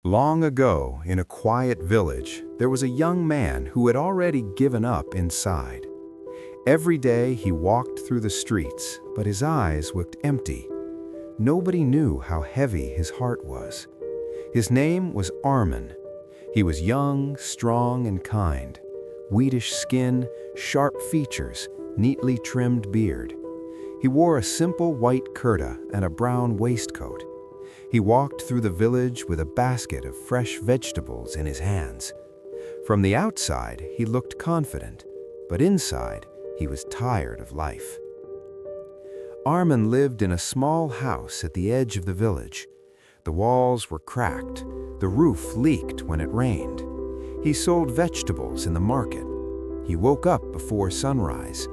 Long ago, in a quiet village, there was a young man who had already given up inside. Every day he walked through the streets, but his eyes looked empty. Nobody knew how heavy his heart was. His name was Armin. He was young, strong, and kind. Wheatish skin, sharp features, neatly trimmed beard. He wore a simple white kurta and a brown waistcoat. He walked through the village with a basket of fresh vegetables in his hands. From the outside, he looked confident, but inside, he was tired of life. Armin lived in a small house at the edge of the village. The walls were cracked, the roof leaked when it rained. He sold vegetables in the market. He woke up before sunrise.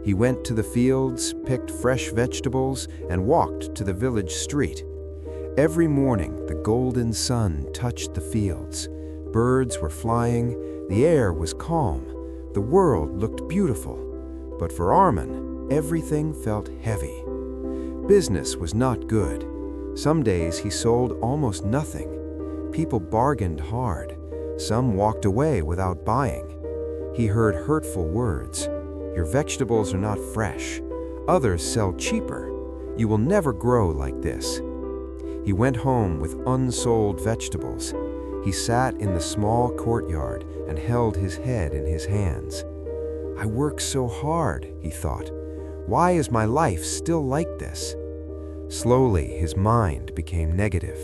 He went to the fields, picked fresh vegetables, and walked to the village street. Every morning, the golden sun touched the fields. Birds were flying, the air was calm, the world looked beautiful. But for Armin, everything felt heavy. Business was not good. Some days he sold almost nothing. People bargained hard. Some walked away without buying. He heard hurtful words. "Your vegetables are not fresh. Others sell cheaper. You will never grow like this." He went home with unsold vegetables. He sat in the small courtyard and held his head in his hands. "I work so hard," he thought. "Why is my life still like this?" Slowly, his mind became negative.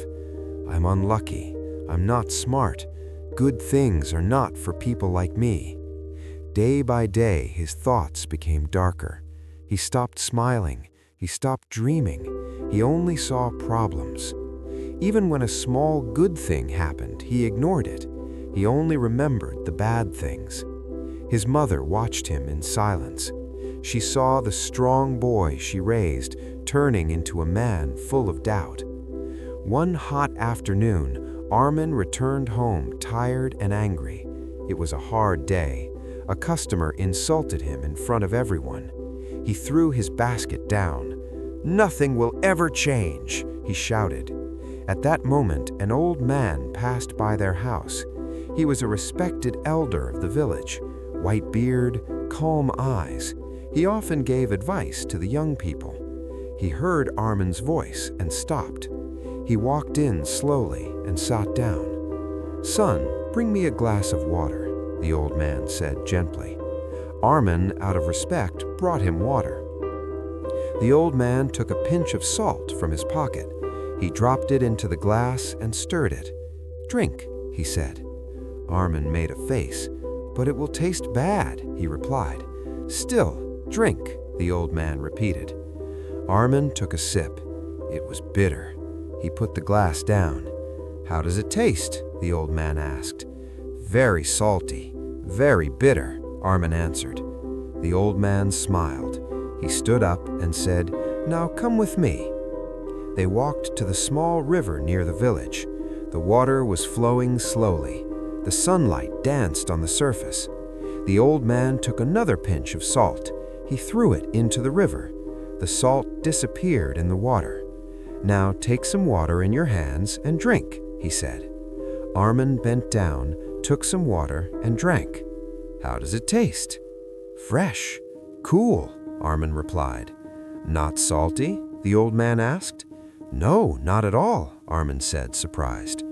"I'm unlucky. I'm not smart. Good things are not for people like me." Day by day, his thoughts became darker. He stopped smiling. He stopped dreaming. He only saw problems. Even when a small good thing happened, he ignored it. He only remembered the bad things. His mother watched him in silence. She saw the strong boy she raised turning into a man full of doubt. One hot afternoon, Armin returned home tired and angry. It was a hard day. A customer insulted him in front of everyone. He threw his basket down. "Nothing will ever change," he shouted. At that moment, an old man passed by their house. He was a respected elder of the village, white beard, calm eyes. He often gave advice to the young people. He heard Armin's voice and stopped. He walked in slowly and sat down. "Son, bring me a glass of water," the old man said gently. Armin, out of respect, brought him water. The old man took a pinch of salt from his pocket. He dropped it into the glass and stirred it. "Drink," he said. Armin made a face. "But it will taste bad," he replied. "Still, drink," the old man repeated. Armin took a sip. It was bitter. He put the glass down. "How does it taste?" the old man asked. "Very salty, very bitter," Armin answered. The old man smiled. He stood up and said, "Now come with me." They walked to the small river near the village. The water was flowing slowly. The sunlight danced on the surface. The old man took another pinch of salt. He threw it into the river. The salt disappeared in the water. "Now take some water in your hands and drink," he said. Armin bent down, took some water, and drank. "How does it taste?" "Fresh, cool," Armin replied. "Not salty?" the old man asked. "No, not at all," Armin said, surprised.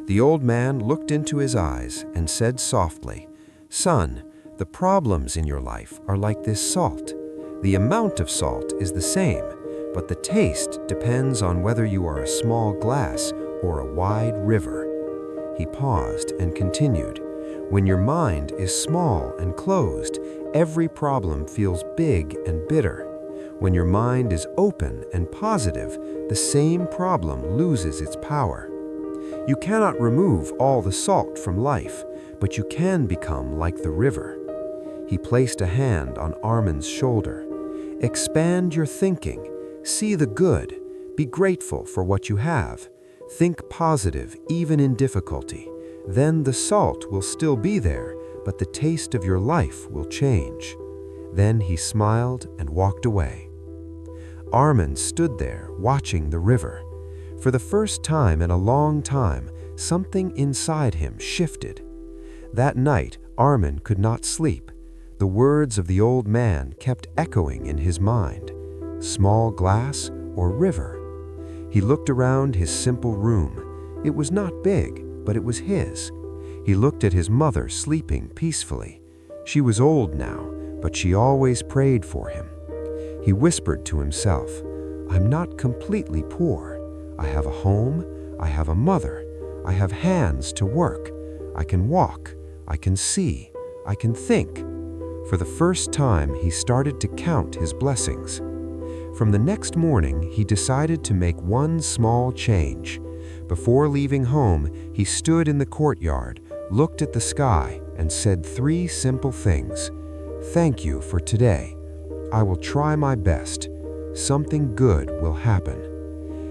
The old man looked into his eyes and said softly, "Son, the problems in your life are like this salt. The amount of salt is the same, but the taste depends on whether you are a small glass or a wide river." He paused and continued, "When your mind is small and closed, every problem feels big and bitter. When your mind is open and positive, the same problem loses its power. You cannot remove all the salt from life, but you can become like the river." He placed a hand on Armin's shoulder. "Expand your thinking. See the good. Be grateful for what you have. Think positive even in difficulty. Then the salt will still be there, but the taste of your life will change." Then he smiled and walked away. Armin stood there watching the river. For the first time in a long time, something inside him shifted. That night, Armin could not sleep. The words of the old man kept echoing in his mind. Small glass or river? He looked around his simple room. It was not big, but it was his. He looked at his mother sleeping peacefully. She was old now, but she always prayed for him. He whispered to himself, "I'm not completely poor. I have a home, I have a mother, I have hands to work. I can walk, I can see, I can think." For the first time, he started to count his blessings. From the next morning, he decided to make one small change. Before leaving home, he stood in the courtyard, looked at the sky, and said 3 simple things. "Thank you for today. I will try my best. Something good will happen."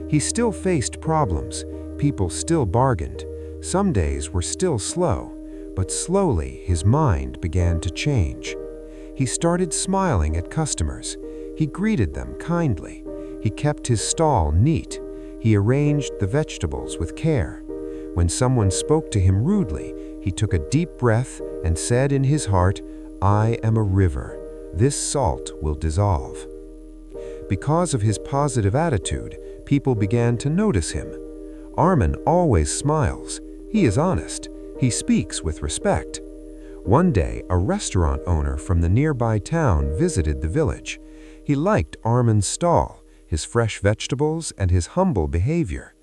He still faced problems. People still bargained. Some days were still slow, but slowly his mind began to change. He started smiling at customers. He greeted them kindly. He kept his stall neat. He arranged the vegetables with care. When someone spoke to him rudely, he took a deep breath and said in his heart, "I am a river. This salt will dissolve." Because of his positive attitude, people began to notice him. Armin always smiles. He is honest. He speaks with respect. One day, a restaurant owner from the nearby town visited the village. He liked Armin's stall, his fresh vegetables, and his humble behavior.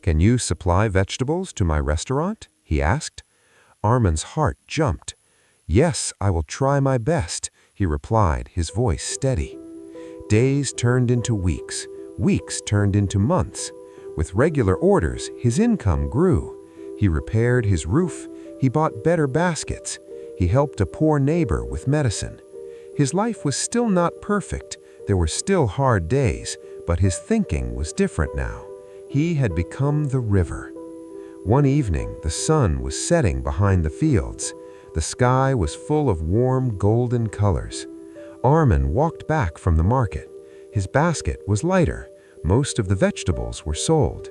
"Can you supply vegetables to my restaurant?" he asked. Armin's heart jumped. "Yes, I will try my best," he replied, his voice steady. Days turned into weeks. Weeks turned into months. With regular orders, his income grew. He repaired his roof. He bought better baskets. He helped a poor neighbor with medicine. His life was still not perfect. There were still hard days, but his thinking was different now. He had become the river. One evening, the sun was setting behind the fields. The sky was full of warm, golden colors. Armin walked back from the market. His basket was lighter. Most of the vegetables were sold.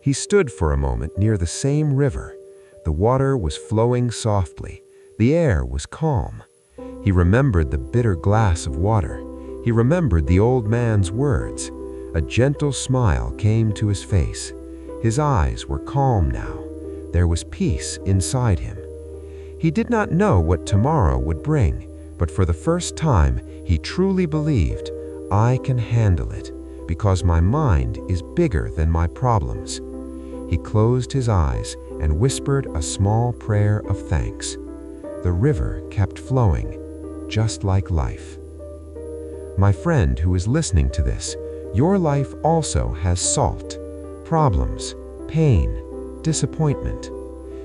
He stood for a moment near the same river. The water was flowing softly. The air was calm. He remembered the bitter glass of water. He remembered the old man's words. A gentle smile came to his face. His eyes were calm now. There was peace inside him. He did not know what tomorrow would bring, but for the first time, he truly believed, "I can handle it, because my mind is bigger than my problems." He closed his eyes and whispered a small prayer of thanks. The river kept flowing, just like life. My friend who is listening to this, your life also has salt, problems, pain, disappointment.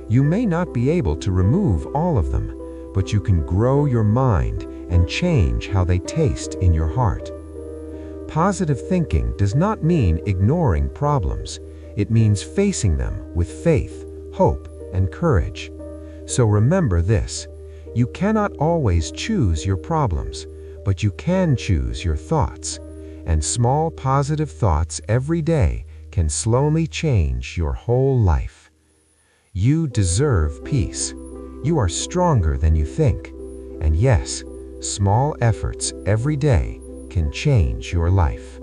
You may not be able to remove all of them, but you can grow your mind and change how they taste in your heart. Positive thinking does not mean ignoring problems. It means facing them with faith, hope, and courage. So remember this: you cannot always choose your problems, but you can choose your thoughts. And small positive thoughts every day can slowly change your whole life. You deserve peace. You are stronger than you think. And yes, small efforts every day can change your life.